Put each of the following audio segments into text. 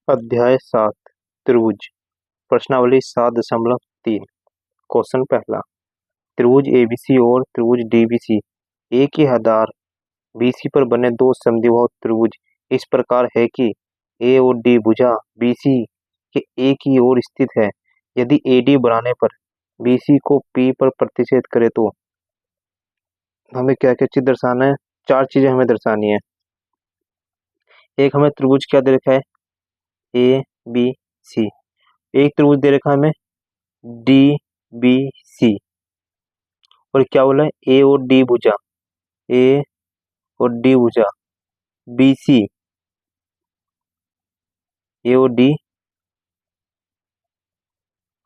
अध्याय 7 त्रिभुज प्रश्नावली 7.3 क्वेश्चन पहला। त्रिभुज एबीसी और त्रिभुज डीबीसी एक ही आधार बीसी पर बने दो समद्विबाहु त्रिभुज इस प्रकार है कि ए और डी भुजा बीसी के एक ही ओर स्थित है। यदि एडी बनाने पर बीसी को पी पर प्रतिच्छेद करे तो हमें क्या क्या चीज दर्शाना है। चार चीजें हमें दर्शानी है। एक हमें त्रिभुज क्या दे रखा है, ए बी सी। एक त्रिभुज दे रखा है हमें डी बी सी, और क्या बोला है, ए और डी भुजा, ए और डी भुजा बी सी, ए और डी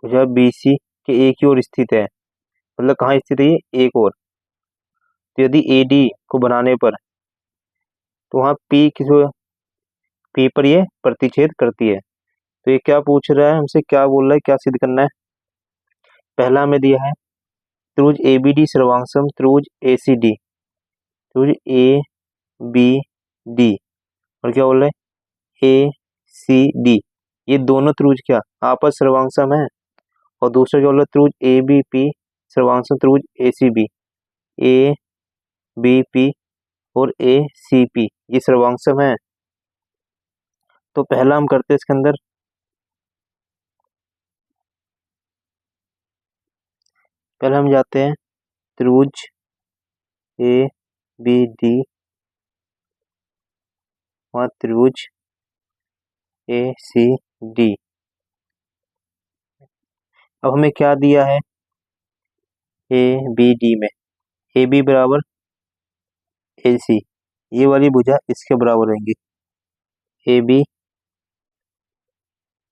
भुजा बी सी के एक ही ओर स्थित है। मतलब कहाँ स्थित है ये, एक और। तो यदि ए डी को बनाने पर तो वहाँ पी किस पी पर ये प्रतिच्छेद करती है। तो ये क्या पूछ रहा है हमसे, क्या बोल रहा है, क्या सिद्ध करना है। पहला हमें दिया है त्रिभुज ए बी डी सर्वांगसम त्रिभुज ए सी डी, त्रिभुज ए बी डी, और क्या बोल रहे हैं ए सी डी, ये दोनों त्रिभुज क्या आपस सर्वांगसम है। और दूसरा क्या बोल रहा है, त्रिभुज ए बी पी सर्वांगसम त्रिभुज A C B, A B P और ए सी पी ये सर्वांगसम है। तो पहला हम करते हैं इसके अंदर, पहले हम जाते हैं त्रिभुज ए बी डी और त्रिभुज ए सी डी। अब हमें क्या दिया है, ए बी डी में ए बी बराबर ए सी, ये वाली भुजा इसके बराबर रहेंगी, ए बी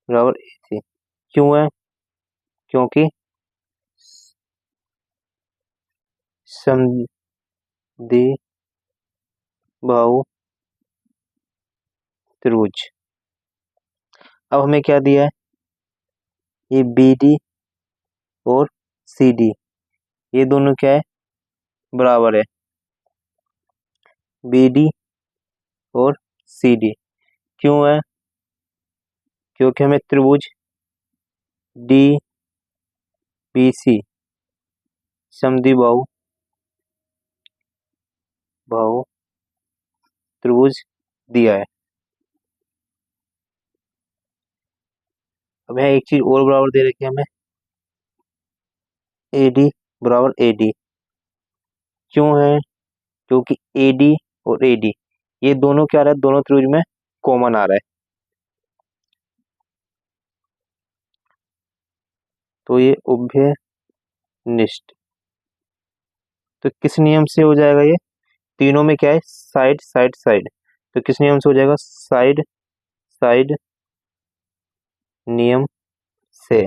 बराबर ए सी। क्यों है, क्योंकि समद्विबाहु त्रिभुज। अब हमें क्या दिया है, ये बी डी और सी डी ये दोनों क्या है, बराबर है, बी डी और सी डी। क्यों है, क्योंकि हमें त्रिभुज डी बी सी समद्विबाहु त्रिभुज दिया है। अब यहाँ एक चीज और बराबर दे रखी है हमें, ए डी बराबर ए डी। क्यों है, क्योंकि ए डी और ए डी ये दोनों क्या रहा है, दोनों त्रिभुज में कॉमन आ रहा है। तो ये उभयनिष्ठ, तो किस नियम से हो जाएगा, ये तीनों में क्या है, साइड साइड साइड। तो किस नियम से हो जाएगा, साइड साइड नियम से।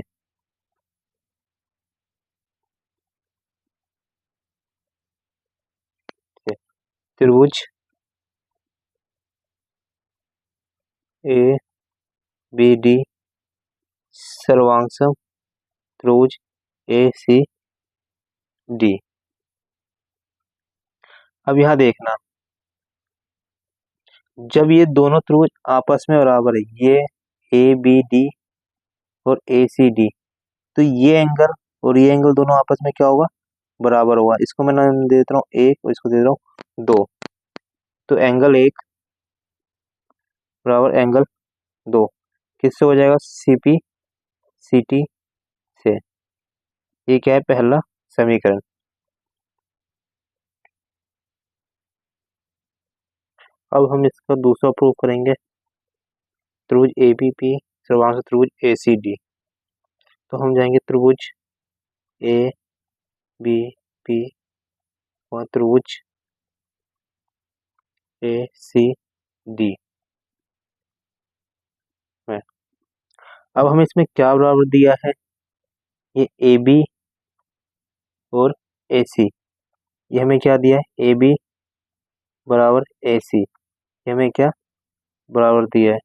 त्रिभुज ए बी डी सर्वांगसम त्रिभुज ए सी डी। अब यहां देखना, जब ये दोनों त्रिभुज आपस में बराबर है, ये ए बी डी और ए सी डी, तो ये एंगल और ये एंगल दोनों आपस में क्या होगा, बराबर होगा। इसको मैं नाम दे देता हूँ एक और इसको दे रहा हूँ दो। तो एंगल एक बराबर एंगल दो किससे हो जाएगा, सी पी सी टी से। ये क्या है, पहला समीकरण। अब हम इसका दूसरा प्रूव करेंगे, त्रिभुज ए बी पी सर्वांश त्रिभुज ए सी डी। तो हम जाएंगे त्रिभुज ए बी पी और त्रिभुज ए सी डी में। अब हमें इसमें क्या बराबर दिया है, ये ए बी और ए सी, ये हमें क्या दिया है, ए बी बराबर ए सी, ये हमें क्या बराबर दिया है।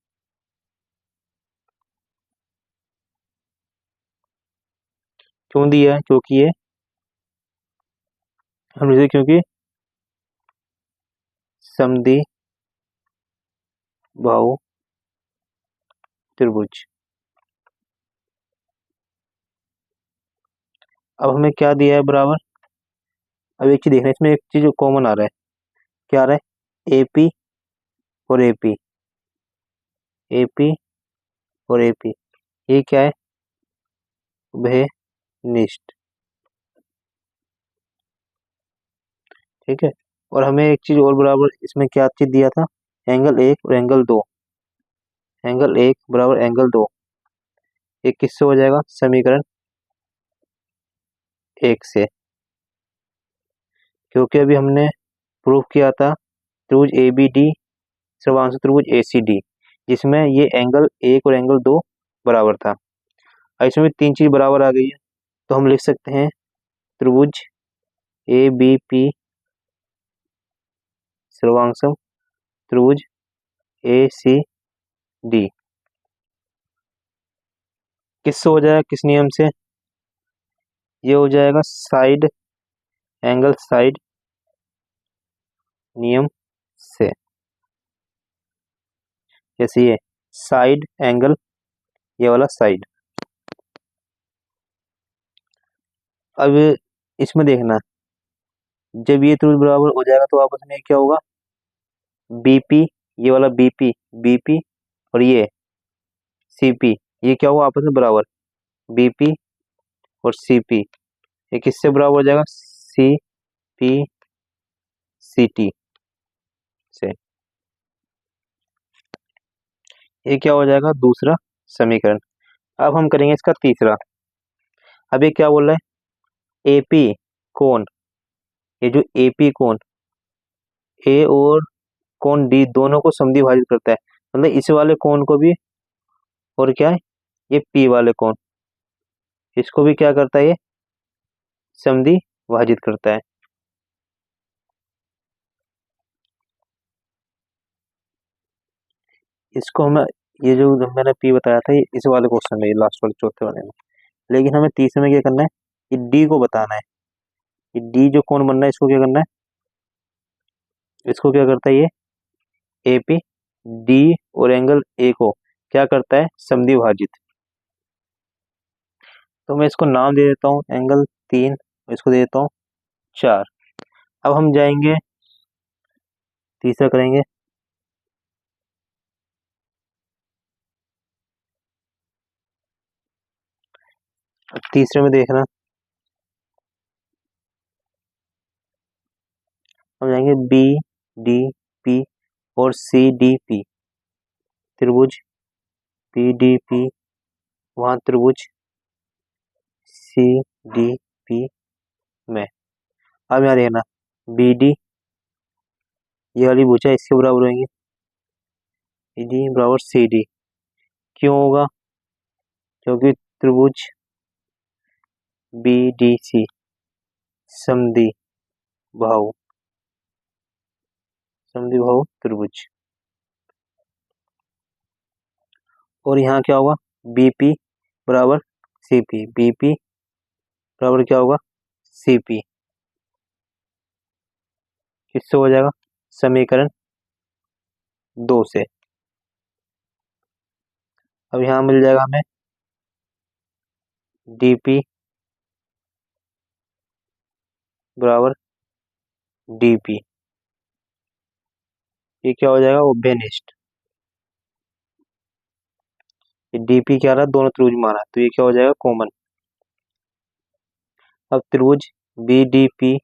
क्यों दिया है, क्योंकि ये हम इसे, क्योंकि समद्विबाहु त्रिभुज। अब हमें क्या दिया है बराबर, अब एक चीज देखना है, इसमें एक चीज कॉमन आ रहा है, क्या आ रहा है, एपी और एपी, एपी और एपी, ये क्या है, उभयनिष्ठ। ठीक है, और हमें एक चीज और बराबर, इसमें क्या चीज दिया था, एंगल 1 और एंगल 2, एंगल 1 बराबर एंगल 2, ये किससे हो जाएगा, समीकरण 1 से, क्योंकि अभी हमने प्रूफ किया था त्रिभुज ए बी डी सर्वांश त्रिभुज ए सी डी, जिसमें ये एंगल 1 और एंगल 2 बराबर था। इसमें भी 3 चीज बराबर आ गई है, तो हम लिख सकते हैं त्रिभुज ए बी पी सर्वांशम त्रिभुज ए सी डी किससे हो जाएगा, किस नियम से, ये हो जाएगा साइड एंगल साइड नियम से। जैसे ये साइड एंगल, ये वाला साइड। अब इसमें देखना, जब ये त्रिभुज बराबर हो जाएगा तो आपस में क्या होगा, बीपी, ये वाला बीपी, बीपी और ये सीपी, ये क्या होगा आपस में बराबर, बीपी और सीपी, ये किससे बराबर हो जाएगा, सी पी सी टी से। ये क्या हो जाएगा, दूसरा समीकरण। अब हम करेंगे इसका तीसरा। अब ये क्या बोल रहा है, एपी कोण, ये जो एपी कोण, ए और कोण डी दोनों को समद्वि भाजित करता है, मतलब इस वाले कोण को भी, और क्या है, ये पी वाले कोण, इसको भी क्या करता है, ये समद्वि भाजित करता है। इसको हमें, ये जो मैंने पी बताया था, ये इस वाले क्वेश्चन में, ये लास्ट वाले चौथे वाले में, लेकिन हमें तीसरे में क्या करना है, ये डी को बताना है, ये डी जो कोण बन रहा है, इसको क्या करना है, इसको क्या करता है, ये एपी डी और एंगल ए को क्या करता है, समद्वि भाजित। तो मैं इसको नाम दे देता हूँ एंगल 3, इसको दे देता हूँ 4। अब हम जाएंगे तीसरा करेंगे, तीसरे में देखना, हम जाएंगे बी डी पी और सी डी पी, त्रिभुज पी डी पी, वहां त्रिभुज सी डी पी में। अब यहाँ देखना, बी डी, ये वाली भुजा इसके बराबर होंगी, बी डी बराबर सी डी, क्यों होगा, क्योंकि त्रिभुज बी डी सी समद्वि बाहु, समद्वि बाहु त्रिभुज। और यहाँ क्या होगा, बीपी बराबर सीपी, बीपी बराबर क्या होगा, सीपी, किससे हो जाएगा, समीकरण 2 से। अब यहाँ मिल जाएगा हमें डीपी बराबर डीपी, ये क्या हो जाएगा, उभयनिष्ठ। ये डीपी क्या रहा, दोनों त्रिभुज माना, तो ये क्या हो जाएगा, कॉमन। अब त्रिभुज बी डी पी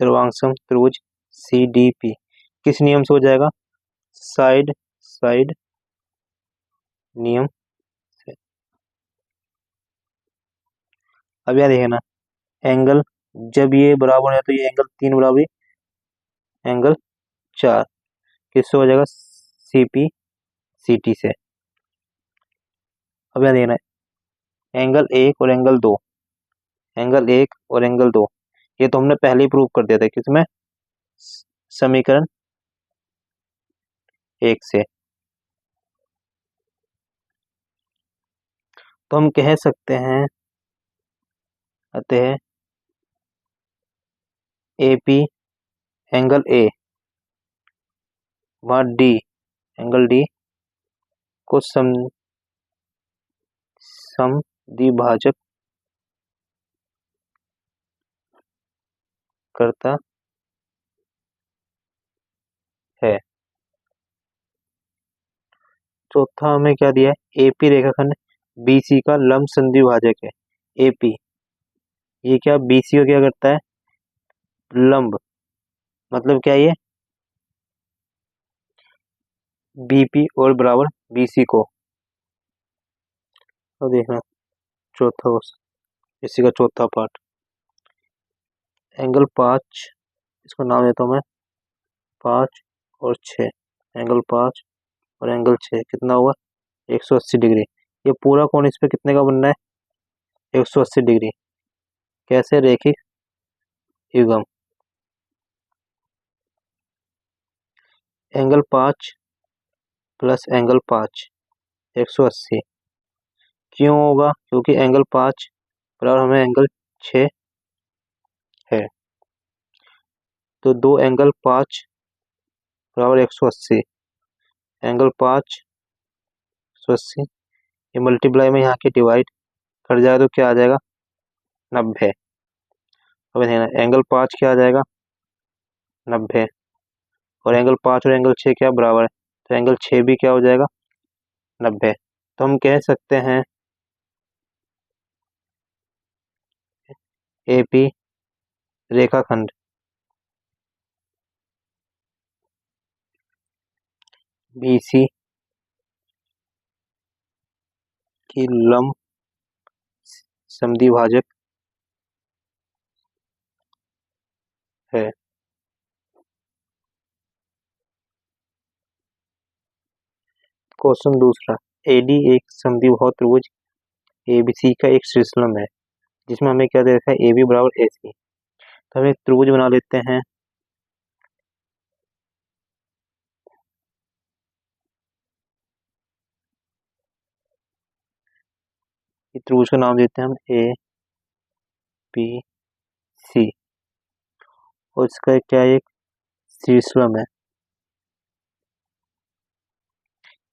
सर्वांगसम त्रिभुज सी डी पी किस नियम से हो जाएगा, साइड साइड नियम से। अब यह देखना, एंगल जब ये बराबर है तो ये एंगल 3 बराबर एंगल 4 किससे हो जाएगा, सीपी सीटी से। अब यह देखना, एंगल 1 और एंगल 2, एंगल 1 और एंगल 2, ये तो हमने पहले ही प्रूव कर दिया था, किसमें, समीकरण 1 से। तो हम कह सकते हैं अतः ए पी एंगल ए, वहाँ डी एंगल डी को समद्विभाजक करता है। चौथा हमें क्या दिया है, एपी रेखाखंड बीसी का लंब संद्विभाजक है। एपी ये क्या, बीसी को क्या करता है, लंब, मतलब क्या ये, बीपी और बराबर बीसी को। तो देखना चौथा इसी का चौथा पार्ट, एंगल 5, इसको नाम देता हूँ मैं 5 और 6, एंगल 5 और एंगल 6 कितना हुआ 180 डिग्री। ये पूरा कोण इस पे कितने का बनना है 180 डिग्री। कैसे, रैखिक युग्म, एंगल 5 प्लस एंगल 5 180 क्यों होगा, क्योंकि एंगल 5 बराबर हमें एंगल 6 है, तो 2 एंगल 5 बराबर 180, एंगल 5 180, ये मल्टीप्लाई में यहाँ के डिवाइड कर जाएगा तो क्या आ जाएगा 90। अब देखना एंगल 5 क्या आ जाएगा 90, और एंगल 5 और एंगल 6 क्या बराबर है, तो एंगल 6 भी क्या हो जाएगा 90। तो हम कह सकते हैं एपी रेखाखंड बीसी की लंब समद्विभाजक है। क्वेश्चन दूसरा, एडी एक समद्विबाहु त्रिभुज एबीसी का एक श्रेष्ठलंब है जिसमें हमें क्या दे रखा है ए बी बराबर ए सी। तो हम एक त्रिभुज बना लेते हैं, इस त्रिभुज का नाम देते हैं हम ए पी सी, और इसका क्या एक शीर्षलंब है,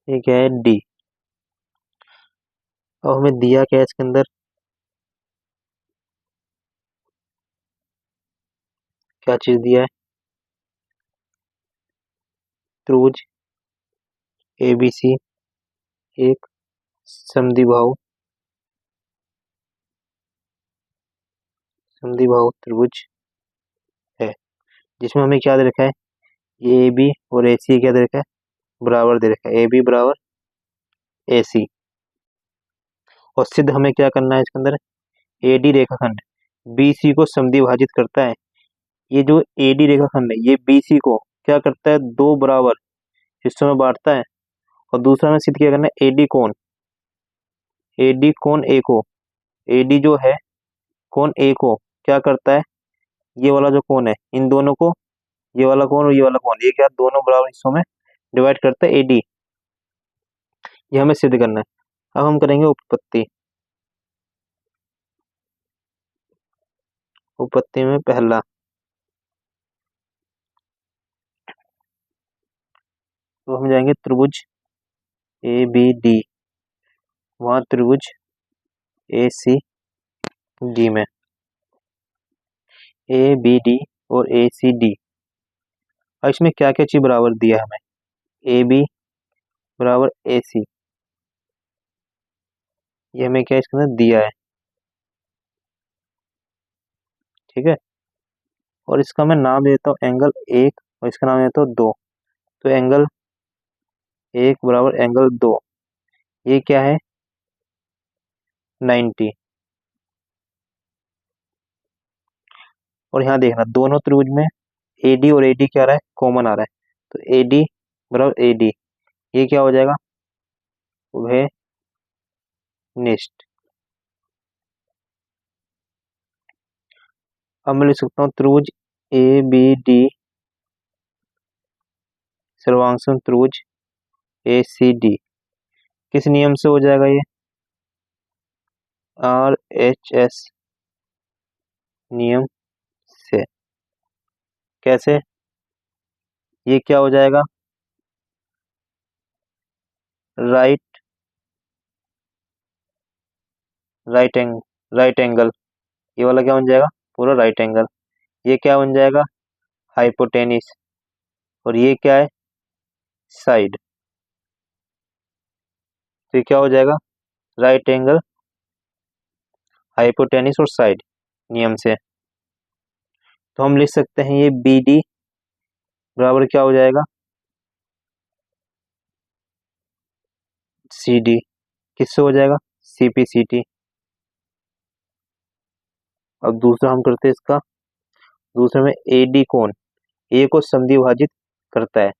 ये क्या है डी। अब हमें दिया क्या है इसके अंदर, क्या चीज दिया है, त्रिभुज एबीसी एक समद्विबाहु त्रिभुज है जिसमें हमें क्या दे रखा है, ए बी और ए सी क्या दे रखा है, बराबर दे रखा है, ए बी बराबर ए सी। और सिद्ध हमें क्या करना है इसके अंदर, एडी रेखाखंड बीसी को समद्विभाजित करता है। ये जो एडी रेखाखंड है ये बीसी को क्या करता है, दो बराबर हिस्सों में बांटता है। और दूसरा में सिद्ध क्या करना है, एडी कोण ए को, एडी जो है कोण ए को क्या करता है, ये वाला जो कोण है इन दोनों को, ये वाला कोण और ये वाला कोण, ये क्या दोनों बराबर हिस्सों में डिवाइड करता है एडी। ये हमें सिद्ध करना है। अब हम करेंगे उपपत्ति। उपपत्ति में पहला, तो हम जाएंगे त्रिभुज ए बी डी, वहां त्रिभुज ए सी डी में, ए बी डी और ए सी डी। और इसमें क्या क्या चीज बराबर दिया है हमें, ए बी बराबर ए सी, ये हमें क्या इसके अंदर दिया है, ठीक है। और इसका मैं नाम देता हूँ एंगल 1 और इसका नाम देता हूँ 2। तो एंगल 1 बराबर एंगल 2, ये क्या है 90। और यहाँ देखना दोनों त्रिभुज में AD और AD क्या आ रहा है, कॉमन आ रहा है, तो AD बराबर AD, ये क्या हो जाएगा वह निष्ठ। अब मैं लिख सकता हूँ त्रिभुज ABD सर्वांगसम त्रिभुज ACD, किस नियम से हो जाएगा ये, RHS नियम से। कैसे, ये क्या हो जाएगा राइट राइट एंग राइट एंगल, ये वाला क्या बन जाएगा, पूरा राइट एंगल। ये क्या बन जाएगा, हाइपोटेनिस। और ये क्या है, साइड। तो ये क्या हो जाएगा, राइट एंगल, हाइपोटेनिस और साइड नियम से। तो हम लिख सकते हैं ये बी डी बराबर क्या हो जाएगा, सी डी। किससे हो जाएगा, सी पी सी टी। अब दूसरा हम करते हैं इसका, दूसरे में ए डी कोण ए को समद्वि विभाजित करता है।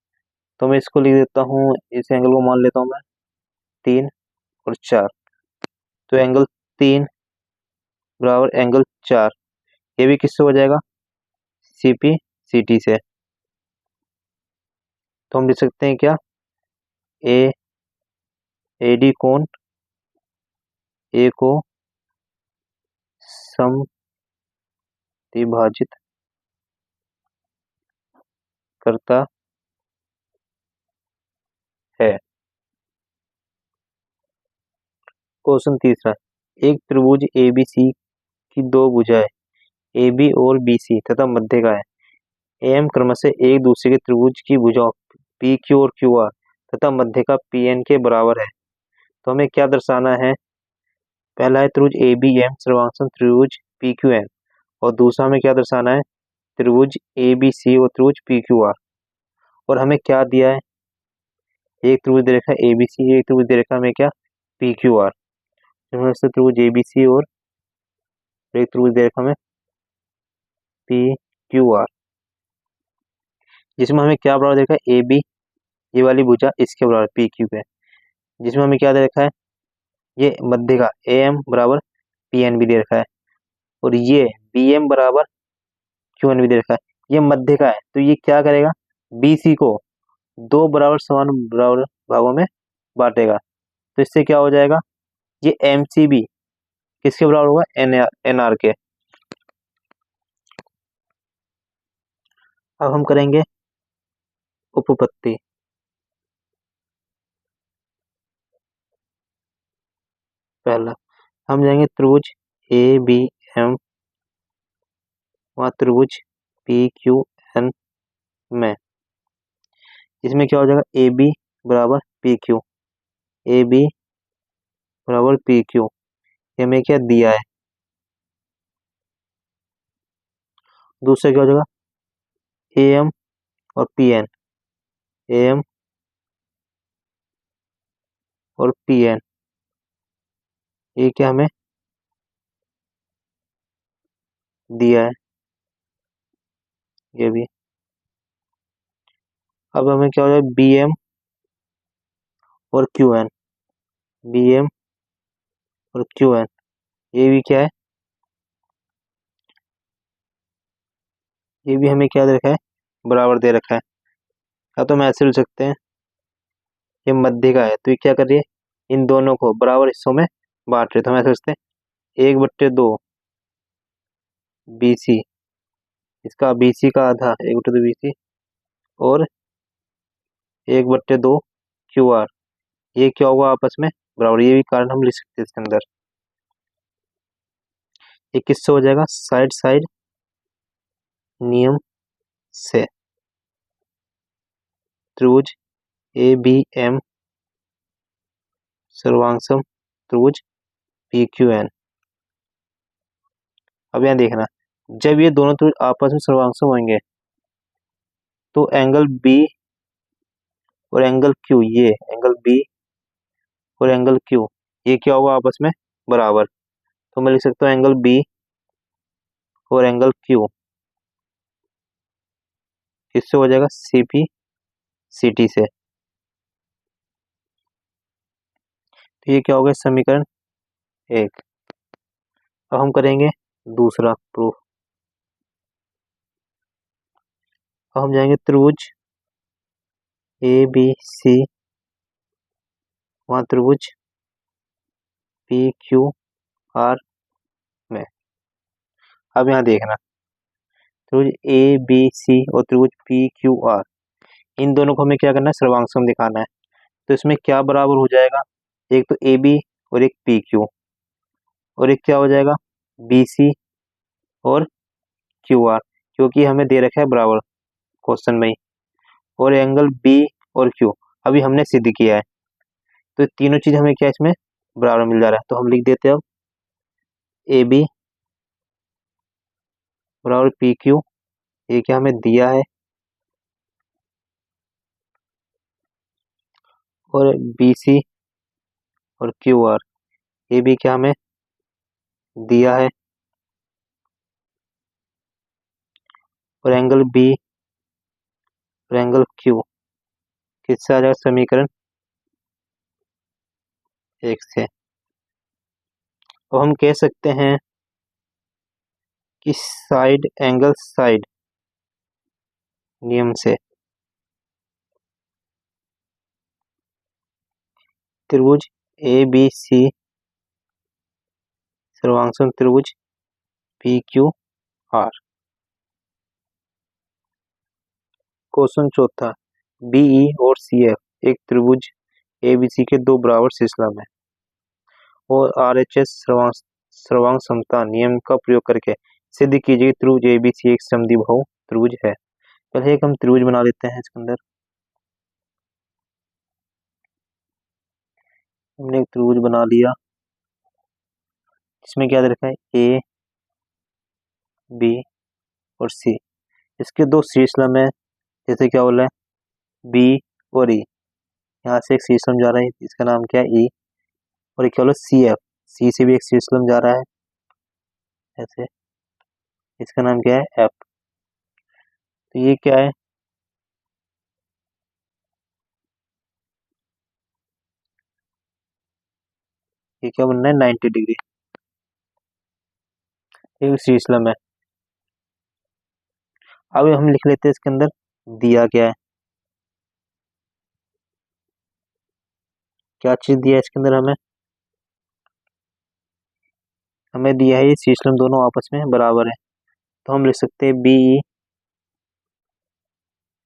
तो मैं इसको लिख देता हूँ, इस एंगल को मान लेता हूँ मैं 3 और 4। तो एंगल 3 बराबर एंगल 4, ये भी किससे हो जाएगा, सी पी सी टी से। तो हम लिख सकते हैं क्या, ए ए डी कोण ए को समद्विभाजित करता है। क्वेश्चन तीसरा, एक त्रिभुज ए बी सी की दो भुजाएं ए बी और बी सी तथा मध्य का है। एम क्रमशः एक दूसरे के त्रिभुज की भुजाओं पी क्यू और क्यू आर तथा मध्य का पी एन के बराबर है। तो हमें क्या दर्शाना है, पहला है त्रिभुज ए बी एम सर्वांगसम त्रिभुज पी क्यू एन, और दूसरा हमें क्या दर्शाना है, त्रिभुज ए बी सी और त्रिभुज पी क्यू आर। और हमें क्या दिया है, एक त्रिभुज दे रखा है ए बी सी, एक त्रिभुज दे रखा है हमें क्या, पी क्यू आर। त्रिभुज ए बी सी और एक त्रिभुज दे रखा हमें पी क्यू आर, जिसमें हमें क्या बराबर देखा है, ए बी ये वाली भुजा इसके बराबर पी क्यू के, जिसमें हमें क्या दे रखा है, ये मध्य का ए एम बराबर पी एन भी दे रखा है, और ये बी एम बराबर क्यू एन भी दे रखा है, ये मध्य का है। तो ये क्या करेगा, बी सी को दो बराबर समान बराबर भागों में बांटेगा। तो इससे क्या हो जाएगा, ये एम सी बी किसके बराबर होगा, एन आर के। अब हम करेंगे उपपत्ति। पहला हम जाएंगे त्रिभुज ए बी एम व त्रिभुज पी क्यू एन में, इसमें क्या हो जाएगा, ए बी बराबर पी क्यू, ए बी बराबर पी क्यू, ये हमें क्या दिया है। दूसरा क्या हो जाएगा, ए एम और पी एन, ए एम और पी एन, ये क्या हमें दिया है, ये भी। अब हमें क्या हो जाएगा, बी एम और क्यू एन, बी एम और क्यू एन, ये भी क्या है, ये भी हमें क्या दे रखा है, बराबर दे रखा है। अब तो हम ऐसे लिख सकते हैं, ये मध्य का है तो ये क्या कर रही है, इन दोनों को बराबर हिस्सों में बांट रहे। तो हम ऐसे सोचते हैं 1/2 बी सी, इसका बी सी का आधा 1/2 बी सी, और 1/2 क्यू आर, ये क्या होगा आपस में बराबर, ये भी कारण हम लिख सकते हैं इसके अंदर। ये किससे हो जाएगा, साइड साइड नियम से। त्रिभुज ए बी एम सर्वांगसम त्रिभुज पी क्यू एन। अब यहाँ देखना, जब ये दोनों त्रिभुज आपस में सर्वांगसम होंगे तो एंगल बी और एंगल क्यू, ये एंगल बी और एंगल क्यू, ये क्या होगा आपस में बराबर। तो मैं लिख सकता हूँ एंगल बी और एंगल क्यू किससे हो जाएगा, सी पी सी टी से। तो ये क्या हो गया, समीकरण 1। अब हम करेंगे दूसरा प्रूफ। अब हम जाएंगे त्रिभुज ए बी सी वहाँ त्रिभुज पी क्यू आर में। अब यहाँ देखना, त्रिभुज ए बी सी और त्रिभुज पी क्यू आर, इन दोनों को हमें क्या करना है, सर्वांगसम दिखाना है। तो इसमें क्या बराबर हो जाएगा, एक तो ए बी और एक पी क्यू, और एक क्या हो जाएगा बी सी और क्यू आर, क्योंकि हमें दे रखा है बराबर क्वेश्चन में ही। और एंगल बी और क्यू अभी हमने सिद्ध किया है, तो तीनों चीज हमें क्या इसमें बराबर मिल जा रहा है। तो हम लिख देते हैं अब ए बी बराबर पी क्यू, ये क्या हमें दिया है, और बी सी और क्यू आर ये भी क्या हमें दिया है, और एंगल बी और एंगल क्यू किससे आ जाएगा समीकरण एक से। तो हम कह सकते हैं कि साइड एंगल साइड नियम से त्रिभुज ए बी सी सर्वांगसम त्रिभुज पी क्यू आर। क्वेश्चन चौथा, बीई और सी एफ एक त्रिभुज एबीसी के दो बराबर श्रृंखला में और आरएचएस सर्वांग समता नियम का प्रयोग करके सिद्ध कीजिए त्रिभुज एबीसी एक समद्विबाहु त्रिभुज है। पहले एक हम त्रिभुज बना लेते हैं। इसके अंदर हमने एक त्रिभुज बना लिया, इसमें क्या दे रखा है ए बी और सी, इसके दो श्रृंखला में जैसे क्या बोला है बी और ई, यहाँ से एक श्रृंखला जा रहा है, इसका नाम क्या है ई, और एक क्या बोला सी एफ, सी से भी एक श्रृंखला जा रहा है ऐसे, इसका नाम क्या है एफ। तो ये क्या है, ये क्या बनना है 90 डिग्री एक श्रृंखला में। अब हम लिख लेते हैं इसके अंदर दिया क्या है, क्या चीज दिया है इसके अंदर हमें, हमें दिया है ये श्रृंखला दोनों आपस में बराबर है, तो हम लिख सकते हैं बी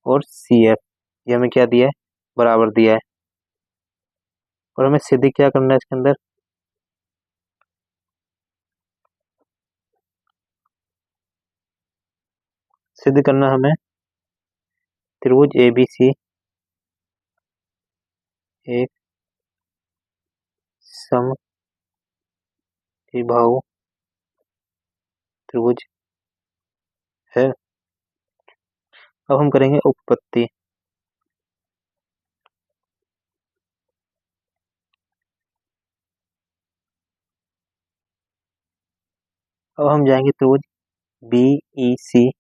और सी एफ, ये हमें क्या दिया है बराबर दिया है। और हमें सिद्ध क्या करना है इसके अंदर, सिद्ध करना हमें त्रिभुज एबीसी एक समद्विबाहु त्रिभुज है। अब हम करेंगे उपपत्ति। अब हम जाएंगे त्रिभुज बीईसी,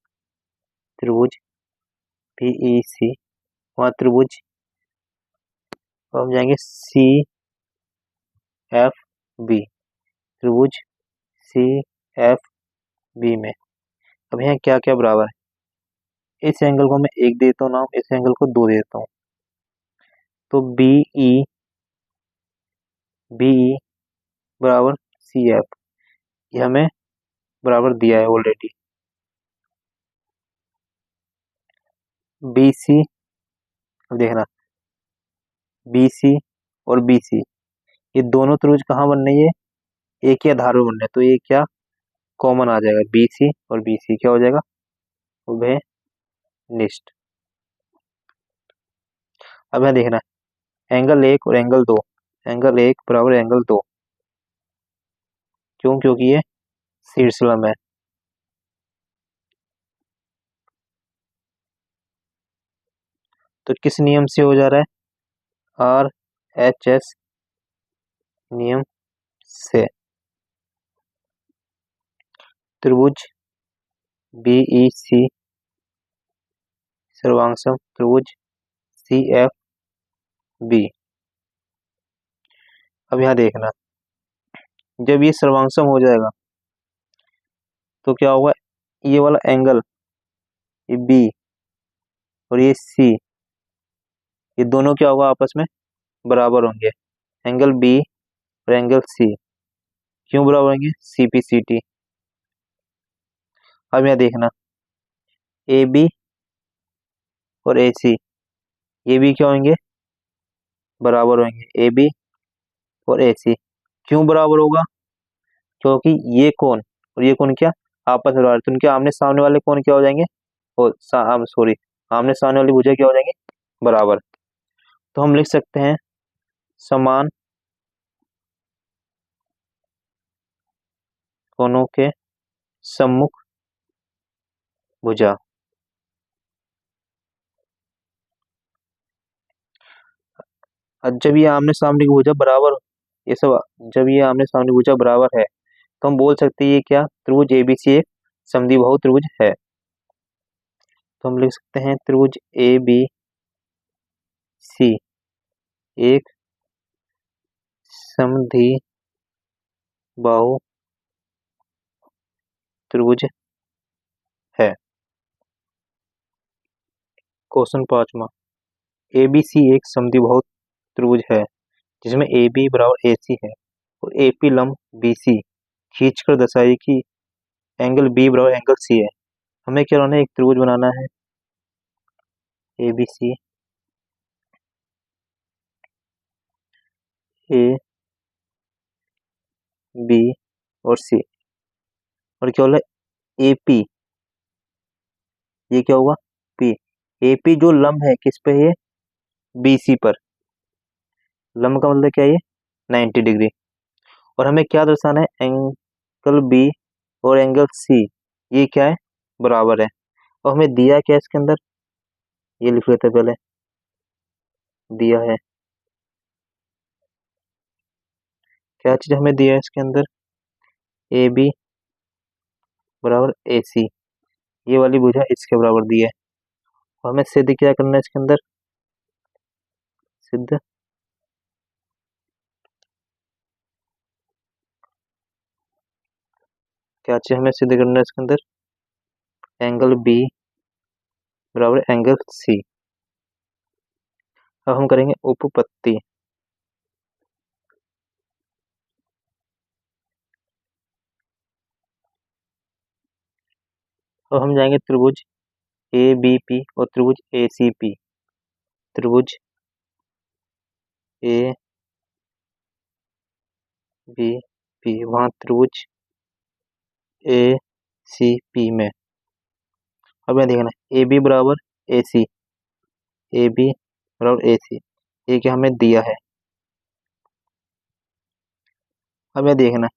त्रिभुज बीईसी वहाँ त्रिभुज, अब हम जाएंगे सी एफ बी, त्रिभुज सी एफ बी में अब यहाँ क्या क्या बराबर है, इस एंगल को मैं एक देता हूँ नाम, इस एंगल को दो देता हूँ, तो बीई बराबर सी एफ, ये हमें बराबर दिया है ऑलरेडी। बी सी, अब देखना बी सी और बी सी ये दोनों त्रिभुज कहाँ बन रही है, एक ही आधार पर बन रहे हैं, तो ये क्या कॉमन आ जाएगा, बी सी और बी सी क्या हो जाएगा उभय निष्ठ। अब यहाँ देखना एंगल एक और एंगल दो, एंगल एक बराबर एंगल दो, क्यों, क्योंकि ये श्रृंखला में है। तो किस नियम से हो जा रहा है, आर एच एस नियम से त्रिभुज बीई सी सर्वांगसम त्रिभुज सी एफ बी। अब यहाँ देखना जब ये सर्वांगसम हो जाएगा तो क्या होगा, ये वाला एंगल ये बी और ये सी ये दोनों क्या होगा आपस में बराबर होंगे, एंगल बी और एंगल सी क्यों बराबर होंगे, सी पी सी टी। अब यहाँ देखना ए बी और ए सी ये भी क्या होंगे बराबर होंगे, ए बी और ए सी। क्यों बराबर होगा? क्योंकि ये कोण और ये कोण क्या आपस में बराबर, तो उनके आमने सामने वाले कोण क्या हो जाएंगे, और सॉरी, आमने सामने वाली भुजा क्या हो जाएंगे, बराबर। तो हम लिख सकते हैं समान कोणों के सम्मुख भुजा। जब ये आमने सामने की भुजा बराबर, ये सब जब ये आमने सामने भुजा बराबर है तो हम बोल सकते हैं ये क्या, त्रिभुज एबीसी एक समद्विबाहु त्रिभुज है। तो हम लिख सकते हैं त्रिभुज ए बी सी एक समद्विबाहु त्रिभुज है। क्वेश्चन 5वां, ए बी सी एक समद्विबाहु त्रिभुज है जिसमें ए बी बराबर ए सी है और ए पी लंब बी सी खींचकर दर्शाइए कि एंगल बी बराबर एंगल सी है। हमें क्या करना है, एक त्रिभुज बनाना है A B C, A B और सी, और क्या बोला ए पी, ये क्या होगा पी। ए पी जो लंब है किस पे है, बी सी पर। लंब का मतलब क्या है, ये 90 डिग्री। और हमें क्या दर्शाना है, एंगल बी और एंगल सी ये क्या है, बराबर है। और हमें दिया क्या है इसके अंदर, ये लिख लेते हैं पहले, दिया है क्या चीज हमें दिया है इसके अंदर, ए बी बराबर ए सी, ये वाली भुजा इसके बराबर दी है। और हमें सिद्ध क्या करना है इसके अंदर, सिद्ध क्या चीज हमें सिद्ध करना है इसके अंदर, एंगल बी बराबर एंगल सी। अब हम करेंगे उपपत्ति। अब हम जाएंगे त्रिभुज ए बी पी और त्रिभुज ए सी पी। त्रिभुज ए बी पी, वहां त्रिभुज ए सी पी में अब यह देखना ए बी बराबर ए सी, ए बी बराबर ए सी, ये क्या हमें दिया है। अब यह देखना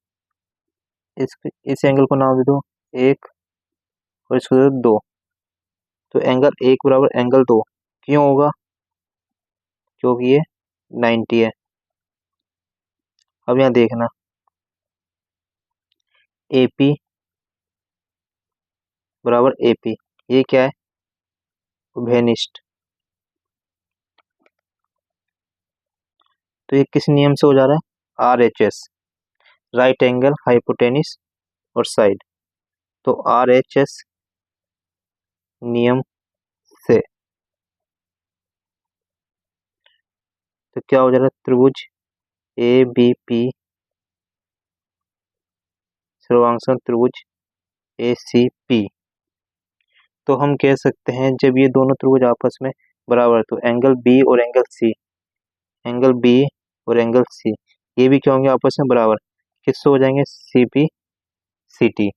इस एंगल को नाम दे दो एक और इसको दे दो दो, तो एंगल एक बराबर एंगल दो क्यों होगा, क्योंकि ये 90 है। अब यहाँ देखना ए पी बराबर ए पी, ये क्या है, उभयनिष्ठ। तो ये किस नियम से हो जा रहा है, R H S, right angle hypotenuse और साइड। तो आर एच एस नियम से तो क्या हो जा रहा है, त्रिभुज ए बी पी सर्वांगसम त्रिभुज ए सी पी। तो हम कह सकते हैं जब ये दोनों त्रिभुज आपस में बराबर है तो एंगल बी और एंगल सी, एंगल बी और एंगल सी ये भी क्या होंगे आपस में बराबर, किससे हो जाएंगे, सी पी सी टी।